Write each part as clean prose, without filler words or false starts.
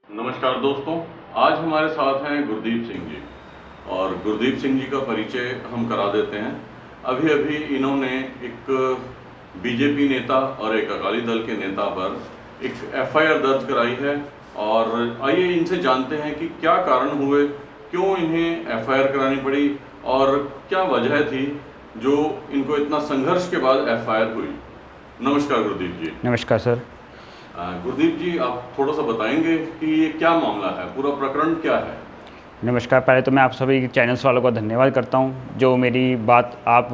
नमस्कार दोस्तों, आज हमारे साथ हैं गुरदीप सिंह जी। और गुरदीप सिंह जी का परिचय हम करा देते हैं। अभी अभी इन्होंने एक बीजेपी नेता और एक अकाली दल के नेता पर एक एफआईआर दर्ज कराई है। और आइए इनसे जानते हैं कि क्या कारण हुए, क्यों इन्हें एफआईआर करानी पड़ी और क्या वजह थी जो इनको इतना संघर्ष के बाद एफआईआर हुई। नमस्कार गुरदीप जी। नमस्कार सर। गुरदीप जी, आप थोड़ा सा बताएंगे कि ये क्या मामला है, पूरा प्रकरण क्या है? नमस्कार, पहले तो मैं आप सभी चैनल्स वालों का धन्यवाद करता हूं जो मेरी बात आप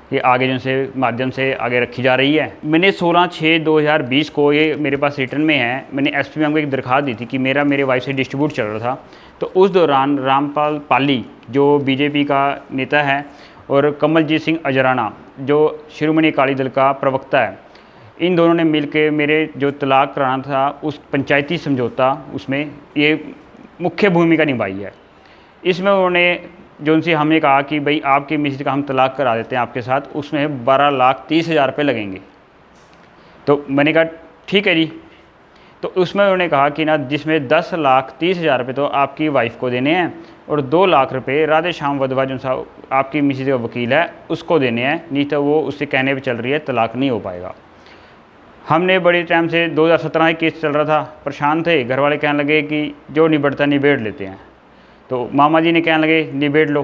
के आगे जिनसे माध्यम से आगे रखी जा रही है। मैंने 16/6/2020 को, ये मेरे पास रिटर्न में है, मैंने एसपी मैम को एक दरख्वास्त दी थी कि मेरे वाइफ से डिस्ट्रीब्यूट चल रहा था। तो उस दौरान रामपाल पाली जो बीजेपी का नेता है और कमलजीत सिंह अजराना जो शिरोमणि अकाली दल का प्रवक्ता है, इन दोनों ने मिलकर मेरे जो तलाक कराना था उस पंचायती समझौता उसमें ये मुख्य भूमिका निभाई है। इसमें उन्होंने जो उनसे हमने कहा कि भाई आपकी मिसेज का हम तलाक करा देते हैं आपके साथ, उसमें 12,30,000 रुपये लगेंगे। तो मैंने कहा ठीक है जी। तो उसमें उन्होंने कहा कि ना, जिसमें 10,30,000 रुपये तो आपकी वाइफ को देने हैं और 2 लाख रुपये राधे श्याम वधवा जो सा आपकी मिसेज का वकील है उसको देने हैं, नहीं तो वो उससे कहने पर चल रही है तलाक नहीं हो पाएगा। हमने बड़ी टाइम से 2017 ही केस चल रहा था, परेशान थे। घर वाले कहने लगे कि जो निबड़ता निबेड़ लेते हैं, तो मामा जी ने कहने लगे निबेड़ लो।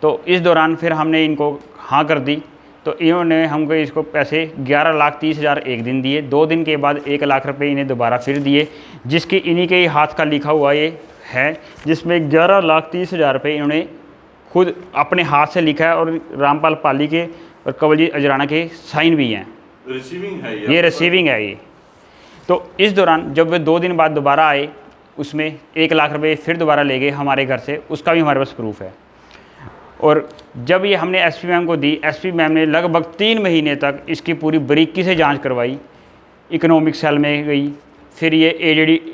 तो इस दौरान फिर हमने इनको हाँ कर दी। तो इन्होंने हमको इसको पैसे 11,30,000 एक दिन दिए। 2 दिन के बाद 1 लाख रुपए इन्हें दोबारा फिर दिए, जिसकी इन्हीं के ही हाथ का लिखा हुआ ये है, जिसमें 11,30,000 रुपये इन्होंने खुद अपने हाथ से लिखा है और रामपाल पाली के और कवलजीत अजराना के साइन भी हैं। रिसीविंग है ये रिसीविंग है ये। तो इस दौरान जब वे 2 दिन बाद दोबारा आए, उसमें 1 लाख रुपए फिर दोबारा ले गए हमारे घर से, उसका भी हमारे पास प्रूफ है। और जब ये हमने एसपी मैम को दी, एसपी मैम ने लगभग 3 महीने तक इसकी पूरी बारीकी से जांच करवाई। इकोनॉमिक सेल में गई, फिर ये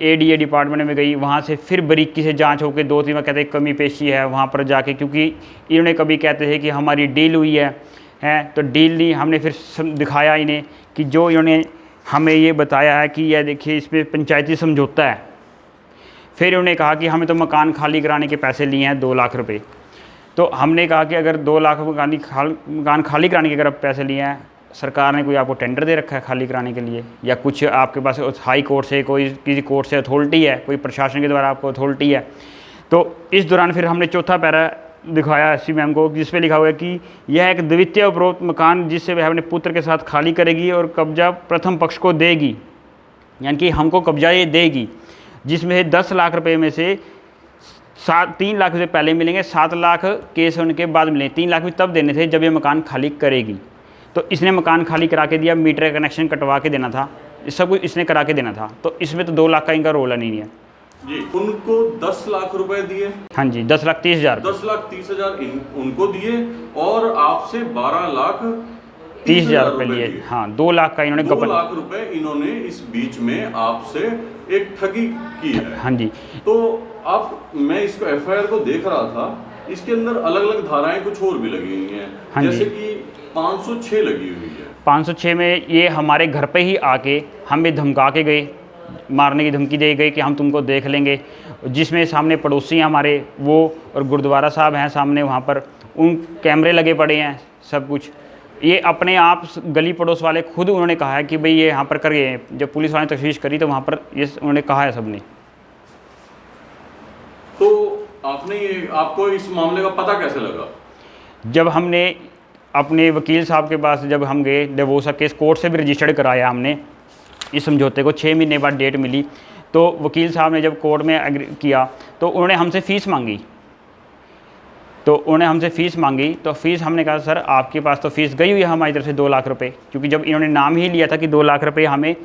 एडीए डिपार्टमेंट में गई, वहाँ से फिर बारीकी से जांच होकर 2-3 बार कहते कमी पेशी है वहाँ पर जाके, क्योंकि इन्होंने कभी कहते थे कि हमारी डील हुई है तो डील नहीं। हमने फिर दिखाया इन्हें कि जो इन्होंने हमें ये बताया है कि यह देखिए इसमें पंचायती समझौता है। फिर इन्होंने कहा कि हमें तो मकान खाली कराने के पैसे लिए हैं 2 लाख रुपए। तो हमने कहा कि अगर 2 लाख मकान खाली कराने के अगर आप पैसे लिए हैं, सरकार ने कोई आपको टेंडर दे रखा है खाली कराने के लिए, या कुछ आपके पास हाई कोर्ट से कोई किसी कोर्ट से अथॉरिटी है, कोई प्रशासन के द्वारा आपको अथॉरिटी है। तो इस दौरान फिर हमने चौथा पैरा दिखाया एसपी मैम को, जिस पे लिखा हुआ है कि यह एक द्वितीय उपरोक्त मकान जिससे वह अपने पुत्र के साथ खाली करेगी और कब्जा प्रथम पक्ष को देगी, यानी कि हमको कब्जा ये देगी, जिसमें 10 लाख रुपए में से 3 लाख रुपये पहले मिलेंगे, 7 लाख केस होने के बाद मिलेंगे। 3 लाख भी तब देने थे जब ये मकान खाली करेगी। तो इसने मकान खाली करा के दिया, मीटर का कनेक्शन कटवा के देना था, सब कुछ इसने करा के देना था। तो इसमें तो 2 लाख का इनका रोल नहीं है जी। उनको 10 लाख रुपए दिए। हाँ जी, 10,30,000 उनको दिए और आपसे 12,30,000 रुपये लिए। हाँ, 2 लाख का इन्होंने 2 लाख रुपए इन्होंने इस बीच में आपसे एक ठगी की है। हाँ जी। तो मैं इसको एफआईआर को देख रहा था, इसके अंदर अलग अलग धाराएं कुछ और भी लगी हुई हैं। हाँ जैसे जी। कि 506 लगी हुई है। 506 में ये हमारे घर पे ही आके हमें धमका के गए, मारने की धमकी दे गए कि हम तुमको देख लेंगे। जिसमें सामने पड़ोसी हैं हमारे, वो और गुरुद्वारा साहब हैं सामने, वहाँ पर उन कैमरे लगे पड़े हैं सब कुछ। ये अपने आप गली पड़ोस वाले खुद उन्होंने कहा है कि भाई ये यहाँ पर कर गए। जब पुलिस वाले ने तफ्तीश करी तो वहाँ पर ये उन्होंने कहा है सबने। तो आपको इस मामले का पता कैसे लगा? जब हमने अपने वकील साहब के पास जब हम गए, डिवोर्स का केस कोर्ट से भी रजिस्टर्ड कराया हमने इस समझौते को, 6 महीने बाद डेट मिली। तो वकील साहब ने जब कोर्ट में एग्री किया तो उन्होंने हमसे फ़ीस मांगी। तो फ़ीस हमने कहा सर आपके पास तो फ़ीस गई हुई है हमारी तरफ से 2 लाख रुपए, क्योंकि जब इन्होंने नाम ही लिया था कि 2 लाख रुपए हमें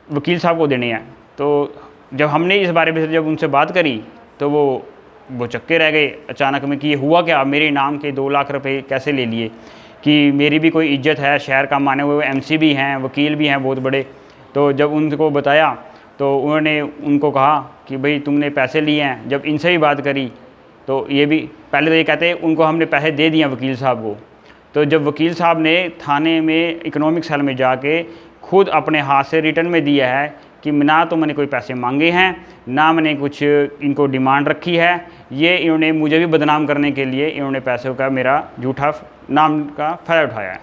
वकील साहब को देने हैं। तो जब हमने इस बारे में जब उनसे बात करी तो वो चक्के रह गए अचानक में कि ये हुआ क्या, मेरे नाम के 2 लाख रुपए कैसे ले लिए, कि मेरी भी कोई इज्जत है, शहर का माने हुए एमसी भी हैं, वकील भी हैं बहुत बड़े। तो जब उनको बताया तो उन्होंने उनको कहा कि भाई तुमने पैसे लिए हैं। जब इनसे भी बात करी तो ये भी पहले तो ये कहते हैं उनको हमने पैसे दे दिए वकील साहब को। तो जब वकील साहब ने थाने में इकोनॉमिक सेल में जाके खुद अपने हाथ से रिटर्न में दिया है कि ना तो मैंने कोई पैसे मांगे हैं, ना मैंने कुछ इनको डिमांड रखी है। ये इन्होंने मुझे भी बदनाम करने के लिए इन्होंने पैसों का मेरा झूठा नाम का फ़ायदा उठाया है।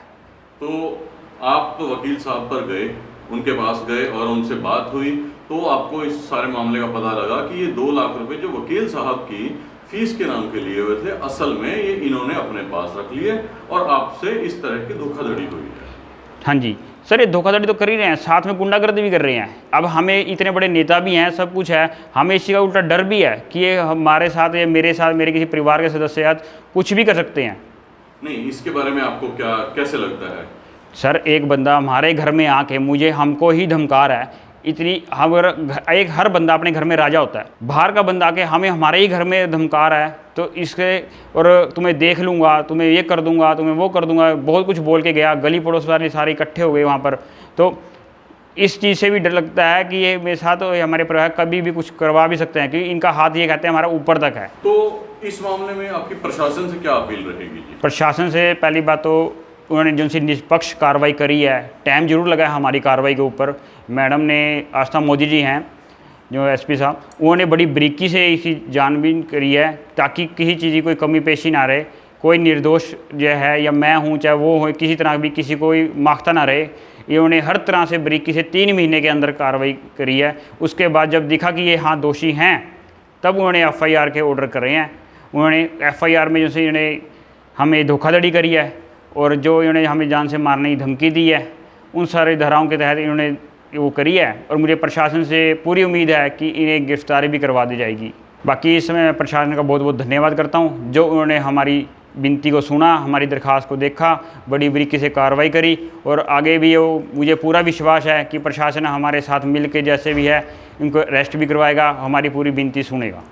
तो आप तो वकील साहब पर गए, उनके पास गए और उनसे बात हुई, तो आपको इस सारे मामले का पता लगा कि ये 2 लाख रुपए जो वकील साहब की फीस के नाम के लिए हुए थे, असल में ये इन्होंने अपने पास रख लिए और आपसे इस तरह की धोखाधड़ी हुई है। हाँ जी सर, ये धोखाधड़ी तो कर ही रहे हैं, साथ में गुंडागर्दी भी कर रहे हैं। अब हमें इतने बड़े नेता भी हैं, सब कुछ है, हमें इसी का उल्टा डर भी है कि ये हमारे साथ या मेरे साथ, मेरे किसी परिवार के सदस्य साथ कुछ भी कर सकते हैं। नहीं, इसके बारे में आपको क्या कैसे लगता है? सर, एक बंदा हमारे घर में आके मुझे हमको ही धमका रहा है। इतनी एक हर बंदा अपने घर में राजा होता है, बाहर का बंदा आके हमें हमारे ही घर में धमका रहा है, तो इसके और तुम्हें देख लूँगा, तुम्हें ये कर दूँगा, तुम्हें वो कर दूँगा, बहुत कुछ बोल के गया। गली पड़ोस वाले सारे इकट्ठे हो गए वहाँ पर। तो इस चीज़ से भी डर लगता है कि ये मेरे साथ और हमारे परिवार कभी भी कुछ करवा भी सकते हैं, क्योंकि इनका हाथ ये कहते हैं हमारा ऊपर तक है। तो इस मामले में आपकी प्रशासन से क्या अपील रहेगी जी? प्रशासन से पहली बात तो उन्होंने जो सी निष्पक्ष कार्रवाई करी है, टाइम जरूर लगा है हमारी कार्रवाई के ऊपर। मैडम ने आस्था मोदी जी हैं जो एसपी साहब, उन्होंने बड़ी बारीकी से इसी जानबीन करी है ताकि किसी चीज़ की कोई कमी पेशी ना रहे, कोई निर्दोष जो है या मैं हूँ चाहे वो हो, किसी तरह भी किसी को माखता ना रहे। इन्होंने हर तरह से बारीकी से 3 महीने के अंदर कार्रवाई करी है। उसके बाद जब दिखा कि ये हाँ दोषी हैं, तब उन्होंने FIR के ऑर्डर करे हैं। उन्होंने FIR में जैसे इन्होंने हमें धोखाधड़ी करी है और जो इन्होंने हमें जान से मारने की धमकी दी है, उन सारे धाराओं के तहत इन्होंने वो करी है। और मुझे प्रशासन से पूरी उम्मीद है कि इन्हें गिरफ्तारी भी करवा दी जाएगी। बाकी इस समय मैं प्रशासन का बहुत बहुत धन्यवाद करता हूँ जो उन्होंने हमारी विनती को सुना, हमारी दरख्वास्त को देखा, बड़ी बारीकी से कार्रवाई करी। और आगे भी वो मुझे पूरा विश्वास है कि प्रशासन हमारे साथ मिल के जैसे भी है इनको अरेस्ट भी करवाएगा, हमारी पूरी विनती सुनेगा।